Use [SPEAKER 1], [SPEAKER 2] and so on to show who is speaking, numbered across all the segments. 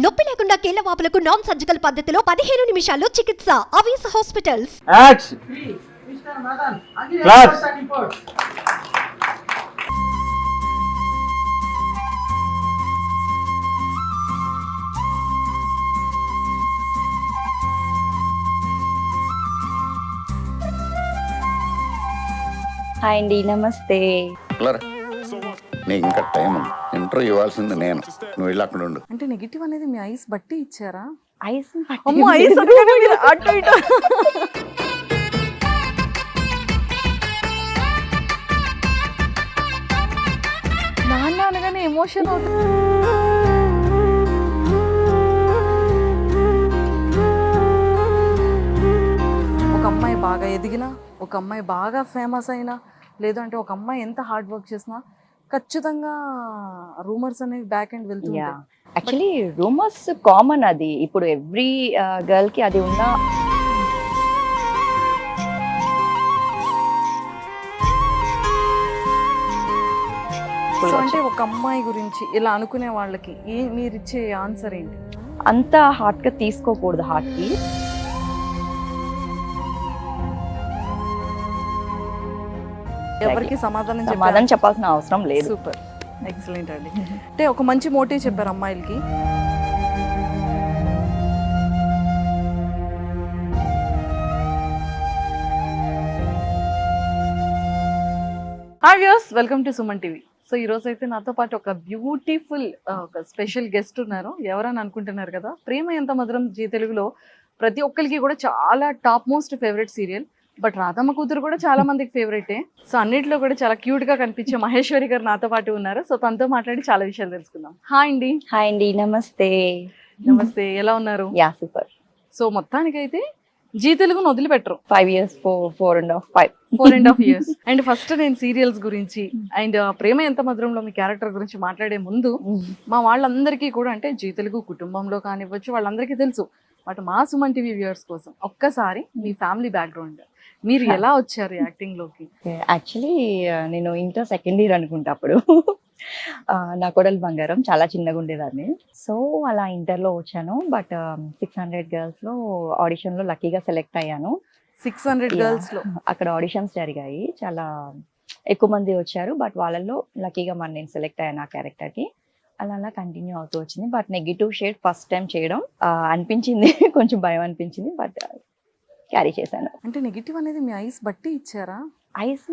[SPEAKER 1] నొప్పి లేకుండా కీళ్ల వాపులకు నాన్ సర్జికల్ పద్ధతిలో 15 నిమిషాల్లో చికిత్స. Avis hospitals.
[SPEAKER 2] Action. Claps.
[SPEAKER 3] Hi అండి, నమస్తే.
[SPEAKER 4] నీకు ఇంకా టైం ఉంది. ఇంటర్వ్యూ ఇవ్వాల్సింది నేను, నువ్వు వెళ్ళి అక్కడ ఉండు.
[SPEAKER 5] అంటే నెగిటివ్ అనేది మీ ఐస్ బట్టి ఇచ్చారా?
[SPEAKER 3] ఐస్
[SPEAKER 5] అమ్మో, ఐస్ అనగానే మీరు అటు ఇటు. నాన్న అనగానే ఎమోషన్ అవుతుంది. ఒక అమ్మాయి బాగా ఎదిగినా, ఒక అమ్మాయి బాగా ఫేమస్ అయినా, లేదంటే ఒక అమ్మాయి ఎంత హార్డ్ వర్క్ చేసినా ఖచ్చితంగా రూమర్స్ అనేవి బ్యాక్ అండ్ వెళ్తూ ఉంటాయి.
[SPEAKER 3] యాక్చువల్లీ రూమర్స్ కామన్, అది ఇప్పుడు ఎవ్రీ గర్ల్ కి అది ఉన్న.
[SPEAKER 5] సో అంటే ఒక అమ్మాయి గురించి ఇలా అనుకునే వాళ్ళకి మీరు ఇచ్చే ఆన్సర్ ఏంటి?
[SPEAKER 3] అంత హార్ట్ గా తీసుకోకూడదు. హార్ట్ కి
[SPEAKER 5] ఎవరికి సమాధానం
[SPEAKER 3] చెప్పాల్సిన అవసరం లేదు.
[SPEAKER 5] సూపర్, ఎక్సలెంట్ అండి. అంటే ఒక మంచి మోటివ్ చెప్పారు అమ్మాయిలకి. Hi viewers, welcome to Suman TV. So ఈ రోజు అయితే నాతో పాటు ఒక బ్యూటిఫుల్ ఒక స్పెషల్ గెస్ట్ ఉన్నారు. ఎవరని అనుకుంటున్నారు కదా, ప్రేమ ఎంత మధురం జీ తెలుగులో ప్రతి ఒక్కరికి కూడా చాలా top most favourite serial. But Radhamma కూతురు కూడా చాలా మందికి ఫేవరెటే. సో అన్నిట్లో కూడా చాలా క్యూట్ గా కనిపించే మహేశ్వరి గారు నాతో పాటు ఉన్నారు. సో తనతో మాట్లాడి చాలా విషయాలు తెలుసుకుందాం. హాయ్ అండి.
[SPEAKER 3] హాయ్ అండి, నమస్తే.
[SPEAKER 5] నమస్తే, ఎలా ఉన్నారు?
[SPEAKER 3] Yeah, super.
[SPEAKER 5] సో మొత్తానికైతే జీ తెలుగును వదిలిపెట్టరు.
[SPEAKER 3] 5 years, 4.5
[SPEAKER 5] years. అండ్ ఫస్ట్ నేను సీరియల్స్ గురించి అండ్ ప్రేమ ఎంత మధురంలో మీ క్యారెక్టర్ గురించి మాట్లాడే ముందు మా వాళ్ళందరికీ కూడా, అంటే జీ తెలుగు కుటుంబంలో కానివ్వచ్చు, వాళ్ళందరికీ తెలుసు. బట్ మా సుమన్ టీవీ వ్యూవర్స్ కోసం ఒక్కసారి మీ ఫ్యామిలీ బ్యాక్గ్రౌండ్, మీరు ఎలా వచ్చారు యాక్టింగ్ లోకి?
[SPEAKER 3] యాక్చువల్లీ నేను ఇంటర్ సెకండ్ ఇయర్ అనుకుంటా అప్పుడు. నా కొడలు బంగారం, చాలా చిన్నగా ఉండేదాన్ని. సో అలా ఇంటర్లో వచ్చాను. బట్ 600 girls లో ఆడిషన్లో లక్కీగా సెలెక్ట్ అయ్యాను.
[SPEAKER 5] 600 girls లో
[SPEAKER 3] అక్కడ ఆడిషన్స్ జరిగాయి, చాలా ఎక్కువ మంది వచ్చారు. బట్ వాళ్ళల్లో లక్కీగా నేను సెలెక్ట్ అయ్యాను ఆ క్యారెక్టర్కి. అలా కంటిన్యూ అవుతూ వచ్చింది. But negative shade first time చేయడం అనిపించింది, కొంచెం భయం అనిపించింది. బట్ క్యారీ చేశాను.
[SPEAKER 5] అంటే నెగిటివ్ అనేది మీ ఐస్ బట్టి ఇచ్చారా?
[SPEAKER 3] ఐస్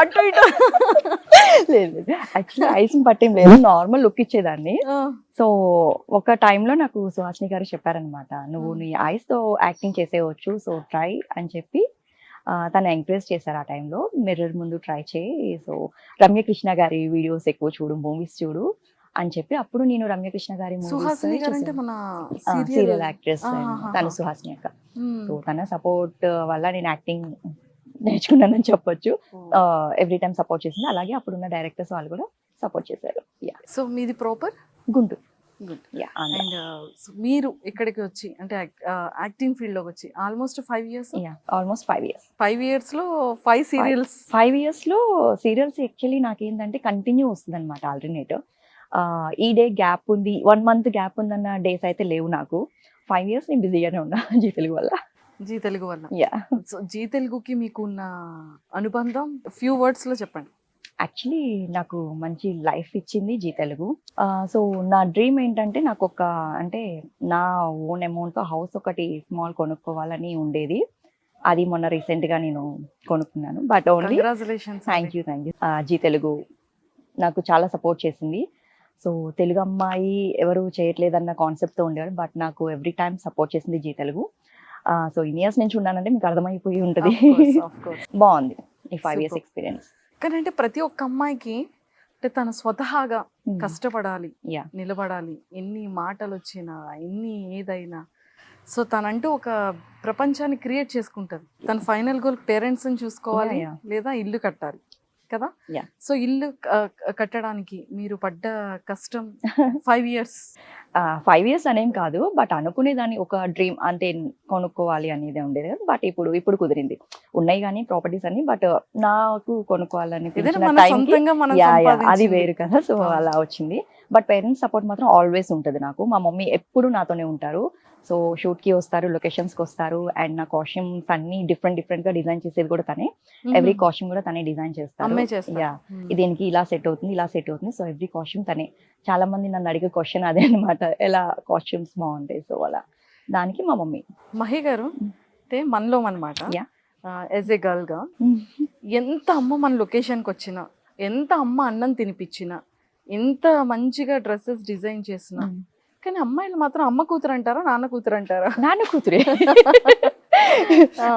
[SPEAKER 5] అటు ఇటు.
[SPEAKER 3] లేదు, యాక్చువల్లీ ఐస్ పట్టేం లేదు, నార్మల్ లుక్ ఇచ్చేదాన్ని. సో ఒక టైంలో నాకు సుహాసిని గారు చెప్పారనమాట, నువ్వు నీ ఐస్ తో యాక్టింగ్ చేసేవచ్చు, సో ట్రై అని చెప్పి తను ఎంకరేజ్ చేశారు ఆ టైంలో. మిర్రర్ ముందు ట్రై చేయి, సో రమ్యకృష్ణ గారి వీడియోస్ ఎక్కువ చూడు, మూవీస్ చూడు అని చెప్పి, అప్పుడు నేను రమ్యకృష్ణ గారి సీరియల్ యాక్ట్రెస్, తను సుహాసిని అక్క. సో తన సపోర్ట్ వల్ల నేను యాక్టింగ్ నేర్చుకున్నానని చెప్పొచ్చు. ఎవ్రీ టైం సపోర్ట్ చేసింది. అలాగే అప్పుడున్న డైరెక్టర్స్ వాళ్ళు కూడా సపోర్ట్ చేశారు.
[SPEAKER 5] సో మీది ప్రాపర్
[SPEAKER 3] గుంటూరు.
[SPEAKER 5] అండ్ మీరు ఇక్కడికి వచ్చి, అంటే యాక్టింగ్ ఫీల్డ్ లోకి వచ్చి almost 5 years.
[SPEAKER 3] Almost 5 years.
[SPEAKER 5] 5 years లో 5 serials.
[SPEAKER 3] 5 years లో సీరియల్స్ యాక్చువల్లీ నాకేంటంటే కంటిన్యూ వస్తుంది అనమాట, ఆల్టర్నేట్. ఈ డే గ్యాప్ ఉంది, 1 month గ్యాప్ ఉందన్న డేస్ అయితే లేవు నాకు. 5 years నేను బిజీగానే ఉన్నా జీ తెలుగు వల్ల.
[SPEAKER 5] జీ తెలుగు వల్ల. సో జీ తెలుగుకి మీకు ఉన్న అనుబంధం ఫ్యూ వర్డ్స్ లో చెప్పండి.
[SPEAKER 3] యాక్చువల్లీ నాకు మంచి లైఫ్ ఇచ్చింది జీ తెలుగు. సో నా డ్రీమ్ ఏంటంటే, నాకు అంటే నా ఓన్ అమౌంట్తో హౌస్ ఒకటి స్మాల్ కొనుక్కోవాలని ఉండేది. అది మొన్న రీసెంట్గా నేను కొనుక్కున్నాను. But only thank you. Zee Telugu నాకు చాలా సపోర్ట్ చేసింది. సో తెలుగు అమ్మాయి ఎవరు చేయట్లేదన్న కాన్సెప్ట్తో ఉండేవాడు, బట్ నాకు ఎవ్రీ టైం సపోర్ట్ చేసింది Zee Telugu. So in years నుంచి ఉన్నానంటే మీకు అర్థమైపోయి ఉంటుంది. బాగుంది ఈ 5 years ఎక్స్పీరియన్స్.
[SPEAKER 5] కానీ అంటే ప్రతి ఒక్క అమ్మాయికి అంటే తను స్వతహాగా కష్టపడాలి, నిలబడాలి, ఎన్ని మాటలు వచ్చినా, ఎన్ని ఏదైనా. సో తనంటూ ఒక ప్రపంచాన్ని క్రియేట్ చేసుకుంటుంది. తన ఫైనల్ గోల్ పేరెంట్స్ని చూసుకోవాలి, లేదా ఇల్లు కట్టాలి కదా. సో ఇల్లు కట్టడానికి మీరు పడ్డ కష్టం 5 years.
[SPEAKER 3] 5 years అనేం కాదు, బట్ అనుకునేదాన్ని ఒక డ్రీమ్ అంటే కొనుక్కోవాలి అనేది ఉండేది కదా. బట్ ఇప్పుడు కుదిరింది, ఉన్నాయి కానీ ప్రాపర్టీస్ అన్ని. బట్ నాకు కొనుక్కోవాలని అది వేరు కదా. సో అలా వచ్చింది. బట్ పేరెంట్స్ సపోర్ట్ మాత్రం ఆల్వేస్ ఉంటుంది నాకు. మా మమ్మీ ఎప్పుడు నాతోనే ఉంటారు. సో షూట్కి వస్తారు, లొకేషన్స్కి వస్తారు, అండ్ నా కాస్ట్యూమ్స్ అన్ని డిఫరెంట్ గా డిజైన్ చేసేది కూడా తనే. ఎవ్రీ కాస్ట్యూమ్ కూడా తనే డిజైన్ చేస్తారు.
[SPEAKER 5] అమ్మే చేస్తారు.
[SPEAKER 3] యా, దీనికి ఇలా సెట్ అవుతుంది, ఇలా సెట్ అవుతుంది. సో ఎవ్రీ కాస్ట్యూమ్ తనే. చాలా మంది నన్ను అడిగే క్వశ్చన్ అదే అనమాట, ఎలా కాస్ట్యూమ్స్ బాగుంటాయి. సో అలా దానికి మా మమ్మీ.
[SPEAKER 5] మహి గారు అంటే మనలో అనమాట,
[SPEAKER 3] Yeah.
[SPEAKER 5] యాజ్ ఏ గర్ల్ గా ఎంత అమ్మ మన లొకేషన్కి వచ్చినా, ఎంత అమ్మ అన్నం తినిపించినా, ఎంత మంచిగా డ్రెస్సెస్ డిజైన్ చేసినా, కానీ అమ్మాయిలు మాత్రం అమ్మ కూతురు అంటారా నాన్న కూతురు అంటారా?
[SPEAKER 3] నాన్న కూతురే.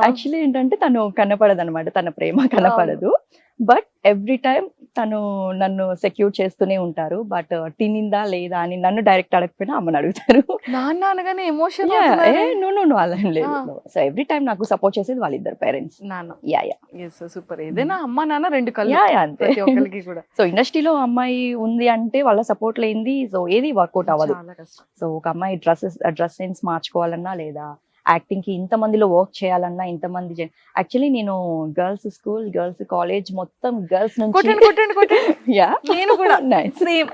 [SPEAKER 3] యాక్చువల్లీ ఏంటంటే తను కనపడదు అనమాట, తన ప్రేమ కనపడదు. బట్ ఎవ్రీ టైం తను నన్ను సెక్యూర్ చేస్తూనే ఉంటారు. బట్ తినిందా లేదా అని నన్ను డైరెక్ట్ అడగకపోయినా అమ్మని అడుగుతారు.
[SPEAKER 5] నాన్న అనగానే ఎమోషన్
[SPEAKER 3] నో అలా ఏం లేదు. సో ఎవ్రీ టైం నాకు సపోర్ట్ చేసేది వాళ్ళిద్దరు పేరెంట్స్.
[SPEAKER 5] నాన్న.
[SPEAKER 3] Yeah
[SPEAKER 5] yes, super. ఏదైనా అమ్మ నాన్న రెండు కళ్ళు
[SPEAKER 3] యా అంతే.
[SPEAKER 5] ప్రతి ఒక్కరికి కూడా.
[SPEAKER 3] సో ఇండస్ట్రీలో అమ్మాయి ఉంది అంటే వాళ్ళ సపోర్ట్ లేనిది సో ఏది వర్కౌట్ అవ్వదు.
[SPEAKER 5] చాలా కష్టం.
[SPEAKER 3] సో ఒక అమ్మాయి డ్రెస్ సెన్స్ మార్చుకోవాలన్నా, లేదా యాక్టింగ్ కి ఇంతమందిలో వర్క్ చేయాలన్నా, ఇంతమంది యాక్చువల్లీ నేను గర్ల్స్ స్కూల్, గర్ల్స్ కాలేజ్ మొత్తం గర్ల్స్ నుంచి
[SPEAKER 5] కొట్టండి.
[SPEAKER 3] యా
[SPEAKER 5] నేను కూడా
[SPEAKER 3] నైస్.
[SPEAKER 5] సేమ్.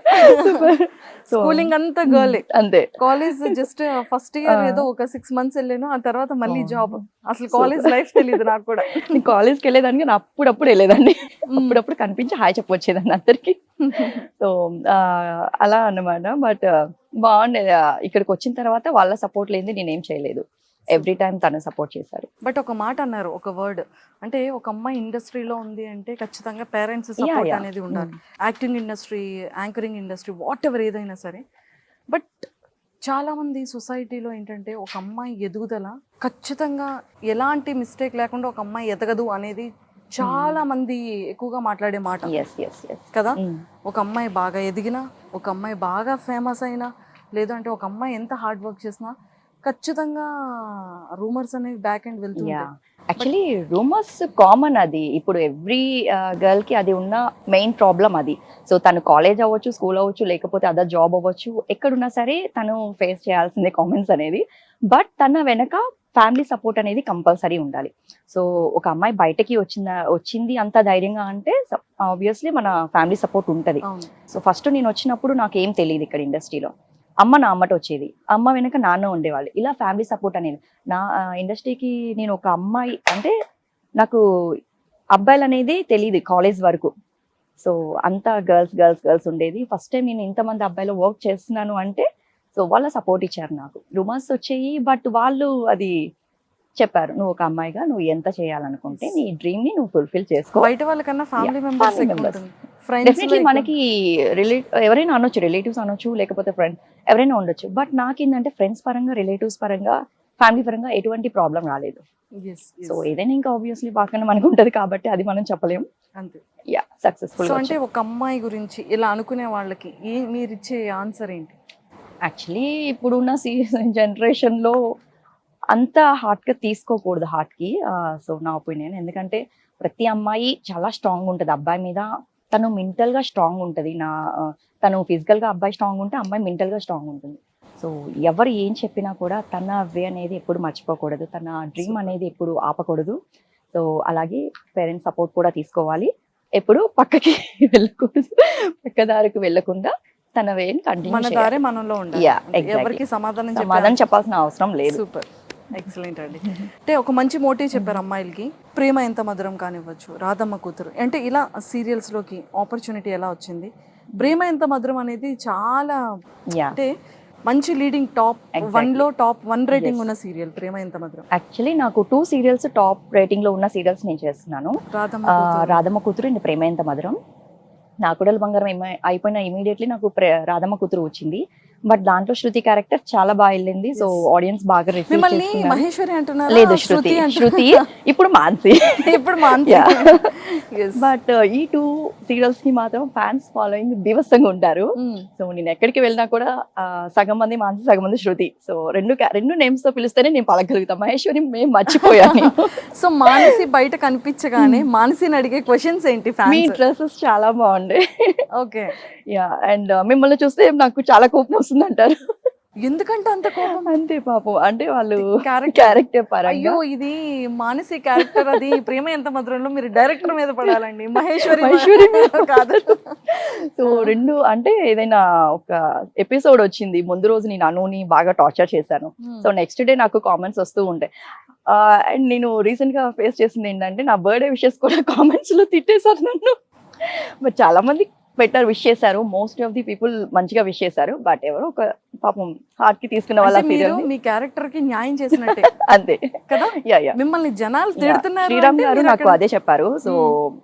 [SPEAKER 5] స్కూలింగ్ అంతా గర్ల్,
[SPEAKER 3] అంతే.
[SPEAKER 5] కాలేజ్ జస్ట్ ఫస్ట్ ఇయర్ ఏదో ఒక 6 months వెళ్ళాను, ఆ తర్వాత మళ్ళీ జాబ్. అసలు కాలేజ్ లైఫ్ తెలియదు నాకు కూడా.
[SPEAKER 3] నేను కాలేజ్కి వెళ్ళేదానికి నేను అప్పుడప్పుడు వెళ్ళేదాన్ని. అప్పుడప్పుడు కనిపించి హాయ్ చెప్పొచ్చేదాన్ని అందరికి. సో అలా అన్నమాట. బట్ బాగుండేది. ఇక్కడికి వచ్చిన తర్వాత వాళ్ళ సపోర్ట్ లేనిది నేనేం చేయలేదు. ఎవ్రీ టైం తను సపోర్ట్ చేశారు.
[SPEAKER 5] బట్ ఒక మాట అన్నారు, ఒక వర్డ్, అంటే ఒక అమ్మాయి ఇండస్ట్రీలో ఉంది అంటే ఖచ్చితంగా పేరెంట్స్ సపోర్ట్
[SPEAKER 3] yeah.
[SPEAKER 5] అనేది ఉండాలి. Acting industry, anchoring industry, what ever ఏదైనా సరే. బట్ చాలా మంది సొసైటీలో ఏంటంటే ఒక అమ్మాయి ఎదుగుదల ఖచ్చితంగా ఎలాంటి మిస్టేక్ లేకుండా ఒక అమ్మాయి ఎదగదు అనేది చాలా మంది ఎక్కువగా మాట్లాడే మాట కదా. ఒక అమ్మాయి బాగా ఎదిగినా, ఒక అమ్మాయి బాగా ఫేమస్ అయినా, లేదంటే ఒక అమ్మాయి ఎంత హార్డ్ వర్క్ చేసినా ఖచ్చితంగా రూమర్స్ అనేవి బ్యాక్ అండ్ వెళ్తుంటాయి.
[SPEAKER 3] Actually rumours common. అది ఇప్పుడు ఎవ్రీ గర్ల్ కి అది ఉన్న మెయిన్ ప్రాబ్లం అది. సో తను కాలేజ్ అవ్వచ్చు, స్కూల్ అవ్వచ్చు, లేకపోతే అదర్ జాబ్ అవ్వచ్చు, ఎక్కడున్నా సరే తను ఫేస్ చేయాల్సిందే కామెంట్స్ అనేది. బట్ తన వెనక ఫ్యామిలీ సపోర్ట్ అనేది కంపల్సరీ ఉండాలి. సో ఒక అమ్మాయి బయటకి వచ్చింది అంత ధైర్యంగా అంటే ఆబ్వియస్లీ మన ఫ్యామిలీ సపోర్ట్ ఉంటుంది. సో ఫస్ట్ నేను వచ్చినప్పుడు నాకు ఏం తెలియదు ఇక్కడ ఇండస్ట్రీలో. అమ్మ నా అమ్మట వచ్చేది, అమ్మ వెనక నాన్న ఉండేవాళ్ళు. ఇలా ఫ్యామిలీ సపోర్ట్ అనేది నా ఇండస్ట్రీకి. నేను ఒక అమ్మాయి అంటే నాకు అబ్బాయిలు అనేది తెలియదు కాలేజ్ వరకు. సో అంతా గర్ల్స్ ఉండేది. ఫస్ట్ టైం నేను ఇంతమంది అబ్బాయిలు వర్క్ చేస్తున్నాను అంటే సో వాళ్ళ సపోర్ట్ ఇచ్చారు నాకు. రూమర్స్ వచ్చాయి, బట్ వాళ్ళు అది చెప్పారు, నువ్వు ఒక అమ్మాయిగా నువ్వు ఎంత చేయాలనుకుంటే నీ డ్రీమ్ ని నువ్వు ఫుల్ఫిల్ చేసుకో.
[SPEAKER 5] బయట వాళ్ళకన్నా ఫ్యామిలీ మెంబర్స్
[SPEAKER 3] డెఫినెట్లీ మనకి ఎవరైనా అనొచ్చు, రిలేటివ్స్ అనొచ్చు, లేకపోతే ఫ్రెండ్స్ ఎవరైనా ఉండొచ్చు. బట్ నాకేంటంటే ఫ్రెండ్స్ పరంగా, రిలేటివ్స్ పరంగా, ఫ్యామిలీ పరంగా ఎటువంటి ప్రాబ్లం రాలేదు. సో ఏదైనా ఇంకా ఆబ్వియస్లీ పక్కన మనకు ఉంటది కాబట్టి అది మనం చెప్పలేము.
[SPEAKER 5] అంతే.
[SPEAKER 3] Yeah, successful.
[SPEAKER 5] అంటే ఒక అమ్మాయి గురించి ఇలా అనుకునే వాళ్ళకి మీరు ఇచ్చే ఆన్సర్ ఏంటి?
[SPEAKER 3] యాక్చువల్లీ ఇప్పుడున్న జనరేషన్లో అంత హార్ట్గా తీసుకోకూడదు హార్ట్కి. సో నా ఒపీనియన్. ఎందుకంటే ప్రతి అమ్మాయి చాలా స్ట్రాంగ్ ఉంటుంది అబ్బాయి మీద. తను మెంటల్గా స్ట్రాంగ్ ఉంటుంది. తను ఫిజికల్గా అబ్బాయి స్ట్రాంగ్ ఉంటే అమ్మాయి మెంటల్గా స్ట్రాంగ్ ఉంటుంది. సో ఎవరు ఏం చెప్పినా కూడా తన వే అనేది ఎప్పుడు మర్చిపోకూడదు, తన డ్రీమ్ అనేది ఎప్పుడు ఆపకూడదు. సో అలాగే పేరెంట్స్ సపోర్ట్ కూడా తీసుకోవాలి. ఎప్పుడు పక్కకి వెళ్ళకూడదు, పక్కదారికి వెళ్ళకుండా తన వేని కంటిన్యూ చేయాలి.
[SPEAKER 5] మనలో ఉండాలి. ఎవరికి సమాధానం
[SPEAKER 3] చెప్పాల్సిన అవసరం లేదు.
[SPEAKER 5] సూపర్, ఎక్సలెంట్ అండి. అంటే ఒక మంచి మోటివ్ చెప్పారు అమ్మాయిలకి. ప్రేమ ఎంత మధురం కానివ్వచ్చు, రాధమ్మ కూతురు, అంటే ఇలా సీరియల్స్లోకి ఆపర్చునిటీ ఎలా వచ్చింది? ప్రేమ ఎంత మధురం అనేది చాలా అంటే మంచి లీడింగ్ టాప్ 1 రేటింగ్ ఉన్న సీరియల్ ప్రేమ ఎంత మధురం.
[SPEAKER 3] యాక్చువల్లీ నాకు 2 సీరియల్స్ టాప్ రేటింగ్ లో ఉన్న సీరియల్స్ నేను చేస్తున్నాను. రాధమ్మ కూతురు అండ్ ప్రేమ ఎంత మధురం. నా కుడల బంగారం అయిపోయిన ఇమీడియట్లీ నాకు రాధమ్మ కూతురు వచ్చింది. బట్ దాంట్లో శృతి క్యారెక్టర్ చాలా బాగా వెళ్ళింది. సో ఆడియన్స్ బాగా రిసీవ్ చేస్తున్నారు.
[SPEAKER 5] మహేశ్వరి అంటున్నారు.
[SPEAKER 3] లేదు, శృతి ఇప్పుడు మాన్సి. బట్ ఈ 2 సీరియల్స్ కి మాత్రం ఫ్యాన్స్ ఫాలోయింగ్ బీభత్సంగా ఉంటారు. సో నేను ఎక్కడికి వెళ్ళినా కూడా సగం మంది మాన్సి, సగం మంది శృతి. సో రెండు నేమ్స్ తో పిలిస్తేనే నేను పలకగలుగుతాను. మహేశ్వరి మేము మర్చిపోయాను.
[SPEAKER 5] సో మానసి బయట కనిపించగానే మానసిని అడిగే క్వశ్చన్స్ ఏంటి?
[SPEAKER 3] మీ డ్రెస్సెస్ చాలా బాగుండే.
[SPEAKER 5] ఓకే.
[SPEAKER 3] యా, అండ్ మిమ్మల్ని చూస్తే నాకు చాలా కోపం వస్తుంది అంటారు.
[SPEAKER 5] ఎందుకంటే అంత కోపం?
[SPEAKER 3] అంతే పాపం, అంటే వాళ్ళు
[SPEAKER 5] Character.
[SPEAKER 3] క్యారెక్టర్ పరంగా
[SPEAKER 5] అయ్యో ఇది మానసి క్యారెక్టర్, అది ప్రేమ ఎంత మధురంలో మీరు డైరెక్టర్ మీద పడాలండి, మహేశ్వరి
[SPEAKER 3] మహేశ్వరి
[SPEAKER 5] కాదు.
[SPEAKER 3] సో రెండు అంటే ఏదైనా ఒక ఎపిసోడ్ వచ్చింది ముందు రోజు నేను అనుని బాగా టార్చర్ చేశాను. సో నెక్స్ట్ డే నాకు కామెంట్స్ వస్తూ ఉంటాయి. అండ్ నేను రీసెంట్ గా ఫేస్ చేసింది ఏంటంటే నా బర్త్డే విషెస్ కూడా కామెంట్స్ లో తిట్టేశారు నన్ను. బట్ చాలా మంది బెటర్ విష్ చేశారు, మోస్ట్ ఆఫ్ ది పీపుల్ మంచిగా విష్ చేశారు. బట్ ఎవరో ఒక పాపం హార్ట్ కి తీసుకున్న వాళ్ళ
[SPEAKER 5] అంటే మీరు
[SPEAKER 3] సీరియల్
[SPEAKER 5] మీ క్యారెక్టర్ కి న్యాయం చేసినట్టే
[SPEAKER 3] అంతే
[SPEAKER 5] కదా.
[SPEAKER 3] యా
[SPEAKER 5] మిమ్మల్ని జనాలు తిడుతున్నారు
[SPEAKER 3] శ్రీరామ్
[SPEAKER 5] అంటే
[SPEAKER 3] గారు
[SPEAKER 5] మీరు
[SPEAKER 3] నాకు
[SPEAKER 5] అక్కడ-
[SPEAKER 3] అదే చెప్పారు. సో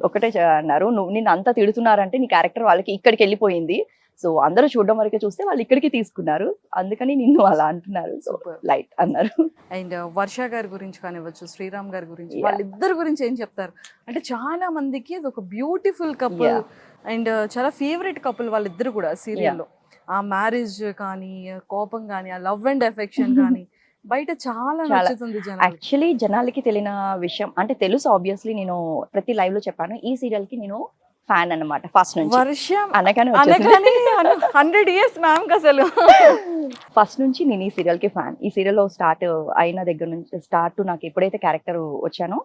[SPEAKER 3] ఒకటే అన్నారు, నువ్వు నిన్ను అంతా తిడుతున్నారంటే నీ క్యారెక్టర్ వాళ్ళకి ఇక్కడికి వెళ్ళిపోయింది. సో అందరూ చూడడం వరకే చూస్తే వాళ్ళు ఇక్కడికి తీసుకున్నారు, అందుకని నిన్ను అలా అంటున్నారు. So
[SPEAKER 5] Super.
[SPEAKER 3] లైట్ అన్నారు.
[SPEAKER 5] అండ్ వర్ష గారి గురించి కానివ్వచ్చు, శ్రీరామ్ గారి గురించి,
[SPEAKER 3] Yeah.
[SPEAKER 5] వాళ్ళిద్దరి గురించి ఏం చెప్తారు? అంటే చాలా మందికి అది ఒక బ్యూటిఫుల్ కపుల్
[SPEAKER 3] Yeah.
[SPEAKER 5] అండ్ చాలా ఫేవరెట్ కపుల్ వాళ్ళిద్దరు కూడా సీరియల్లో. ఆ మ్యారేజ్ కానీ, కోపం కానీ, ఆ లవ్ అండ్ ఎఫెక్షన్ కానీ బయట చాలా
[SPEAKER 3] చాలా.
[SPEAKER 5] నచ్చుతుంది జనాలు.
[SPEAKER 3] యాక్చువల్లీ జనాలకి తెలియని విషయం అంటే తెలుసు, ఆబ్వియస్లీ నేను ప్రతి లైవ్ లో చెప్పాను, ఈ సీరియల్ కి నేను ఫ్యాన్ అన్నమాట ఫస్ట్ నుంచి.
[SPEAKER 5] వర్షం
[SPEAKER 3] అనగానే
[SPEAKER 5] అనగానే 100 years మ్యామ్ అసలు.
[SPEAKER 3] ఫస్ట్ నుంచి నేను ఈ సీరియల్ కి ఫ్యాన్. ఈ సీరియల్ లో స్టార్ట్ అయిన దగ్గర నుంచి స్టార్ట్ నాకు ఎప్పుడైతే క్యారెక్టర్ వచ్చానో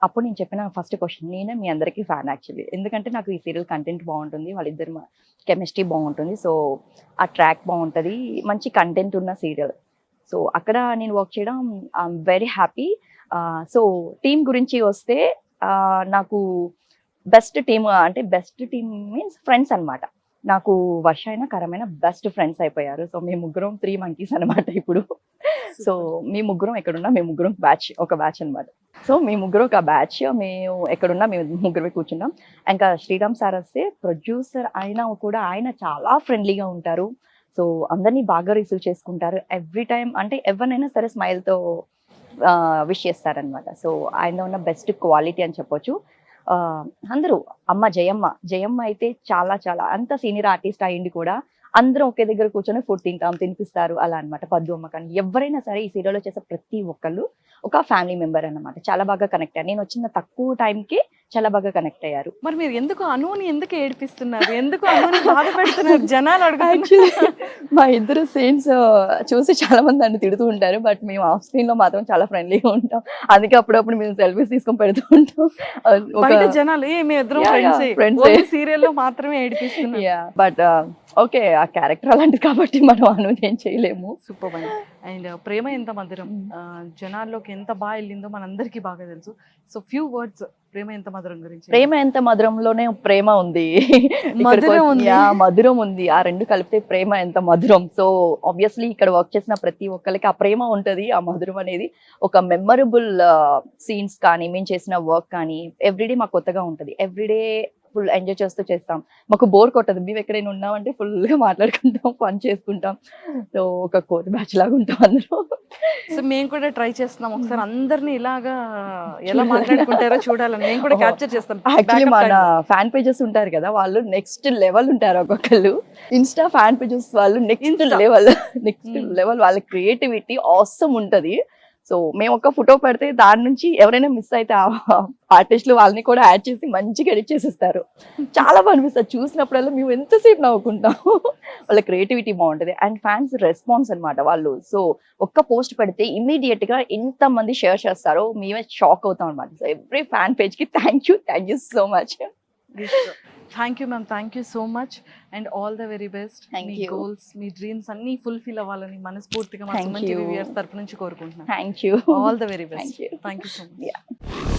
[SPEAKER 3] అప్పుడు నేను చెప్పిన ఫస్ట్ క్వశ్చన్, నేనే మీ అందరికీ ఫ్యాన్ యాక్చువల్లీ. ఎందుకంటే నాకు ఈ సీరియల్ కంటెంట్ బాగుంటుంది, వాళ్ళిద్దరు కెమిస్ట్రీ బాగుంటుంది, సో ఆ ట్రాక్ బాగుంటుంది, మంచి కంటెంట్ ఉన్న సీరియల్. సో అక్కడ నేను వర్క్ చేయడం I'm very happy. So team గురించి వస్తే నాకు బెస్ట్ టీమ్ అంటే బెస్ట్ టీమ్ మీన్స్ ఫ్రెండ్స్ అన్నమాట. నాకు వర్ష అయినా కరమైన బెస్ట్ ఫ్రెండ్స్ అయిపోయారు. సో మేము ముగ్గురం 3 monkeys అనమాట ఇప్పుడు. సో మీ ముగ్గురం ఎక్కడున్నా మేము ముగ్గురం ఒక బ్యాచ్ అన్నమాట. సో మీ ముగ్గురు ఒక బ్యాచ్, మేము ఎక్కడున్నా మేము ముగ్గురు కూర్చున్నాం. ఇంకా శ్రీరామ్ సార్ వస్తే ప్రొడ్యూసర్ అయినా కూడా ఆయన చాలా ఫ్రెండ్లీగా ఉంటారు. సో అందరినీ బాగా రిసీవ్ చేసుకుంటారు. ఎవ్రీ టైం అంటే ఎవరినైనా సరే స్మైల్తో విష్ చేస్తారనమాట. సో ఆయన ఉన్న బెస్ట్ క్వాలిటీ అని చెప్పొచ్చు. అందరూ జయమ్మ అయితే చాలా చాలా అంత సీనియర్ ఆర్టిస్ట్ అయ్యింది కూడా అందరం ఒకే దగ్గర కూర్చొని ఫుడ్ తినిపిస్తారు అలా అన్నమాట. పద్దు అమ్మ కానీ ఎవరైనా సరే ఈ సీరియల్లో చేసే ప్రతి ఒక్కళ్ళు ఒక ఫ్యామిలీ మెంబర్ అన్నమాట. చాలా బాగా కనెక్ట్ అయ్యారు. నేను వచ్చిన తక్కువ టైంకి చాలా బాగా కనెక్ట్ అయ్యారు.
[SPEAKER 5] మరి మీరు ఎందుకు అనుని ఎందుకు ఏడిపిస్తున్నారు, ఎందుకు అనుని బాధ పెడుతున్నారు జనాలు అడుగుతున్నారు?
[SPEAKER 3] యాక్చువల్లీ మా ఇద్దరు సీన్స్ చూసి చాలా మంది నన్ను తిడుతూ ఉంటారు, బట్ మేము ఆఫ్ స్క్రీన్ లో మాత్రం చాలా ఫ్రెండ్లీగా ఉంటాం. అందుకే అప్పుడప్పుడు మేము సెల్ఫీస్ తీసుకొని పెడుతూ ఉంటాం.
[SPEAKER 5] బయట జనాలు మేము ఇద్దరం
[SPEAKER 3] friends.
[SPEAKER 5] సీరియల్లో మాత్రమే ఏడిపిస్తున్నారు.
[SPEAKER 3] బట్ ఓకే, ఆ క్యారెక్టర్ అలాంటిది కాబట్టి మనం అనుమతి ఏం చేయలేము.
[SPEAKER 5] సూపర్ అండి. అండ్ ప్రేమ ఎంత మధురం జనాల్లోకి ఎంత బాగా వెళ్ళిందో మనందరికీ బాగా తెలుసు. సో ఫ్యూ వర్డ్స్ ప్రేమ ఎంత మధురం గురించి.
[SPEAKER 3] ప్రేమ ఎంత మధురంలోనే ప్రేమ ఉంది,
[SPEAKER 5] మధురం ఉంది.
[SPEAKER 3] మధురం ఉంది. ఆ రెండు కలిపితే ప్రేమ ఎంత మధురం. సో ఆబ్వియస్లీ ఇక్కడ వర్క్ చేసిన ప్రతి ఒక్కరికి ఆ ప్రేమ ఉంటది. ఆ మధురం అనేది ఒక మెమరబుల్ సీన్స్ కానీ మేము చేసిన వర్క్ కానీ ఎవ్రీడే మాకు కొత్తగా ఉంటది. ఎవ్రీడే ఫుల్ ఎంజాయ్ చేస్తూ చేస్తాం. మాకు బోర్ కొట్టదు. మేము ఎక్కడైనా ఉన్నామంటే ఫుల్ గా మాట్లాడుకుంటాం, పని చేసుకుంటాం. సో ఒక కోతి బ్యాచ్ లాగా ఉంటాం అందరూ.
[SPEAKER 5] సో మేము కూడా ట్రై చేస్తున్నాం ఒకసారి అందరినీ ఇలాగా ఎలా మాట్లాడుకుంటారో చూడాలని. మేము కూడా క్యాప్చర్ చేస్తాం.
[SPEAKER 3] యాక్చువల్లీ మన ఫ్యాన్ పేజెస్ ఉంటారు కదా, వాళ్ళు నెక్స్ట్ లెవెల్ ఉంటారు. ఒక్కొక్కళ్ళు ఇన్స్టా ఫ్యాన్ పేజెస్ వాళ్ళు నెక్స్ట్ లెవెల్ వాళ్ళ క్రియేటివిటీ ఆసమ్ ఉంటది. సో మేము ఒక ఫోటో పెడితే దాని నుంచి ఎవరైనా మిస్ అయితే ఆర్టిస్టులు వాళ్ళని కూడా యాడ్ చేసి మంచిగా ఎడిట్ చేసిస్తారు. చాలా బాగా అనిపిస్తుంది చూసినప్పుడల్లా. మేము ఎంతసేపు నవ్వుకుంటాం. వాళ్ళ క్రియేటివిటీ బాగుంటది అండ్ ఫ్యాన్స్ రెస్పాన్స్ అన్నమాట వాళ్ళు. సో ఒక్క పోస్ట్ పెడితే ఇమీడియట్ గా ఎంత మంది షేర్ చేస్తారో మేమే షాక్ అవుతాం అనమాట. సో ఎవ్రీ ఫ్యాన్ పేజ్ కి thank you so much.
[SPEAKER 5] Thank you ma'am, thank you so much and all the very best.
[SPEAKER 3] Thank
[SPEAKER 5] me
[SPEAKER 3] you.
[SPEAKER 5] Goals, me dreams అన్ని ఫుల్ఫిల్ అవ్వాలని మనస్ఫూర్తిగా మా
[SPEAKER 3] Thank
[SPEAKER 5] Suman TV
[SPEAKER 3] you.
[SPEAKER 5] Viewers తరపు నుంచి కోరుకుంటున్నాను.
[SPEAKER 3] Thank you.
[SPEAKER 5] All the very best.
[SPEAKER 3] Thank you.
[SPEAKER 5] Thank you so much.
[SPEAKER 3] Yeah.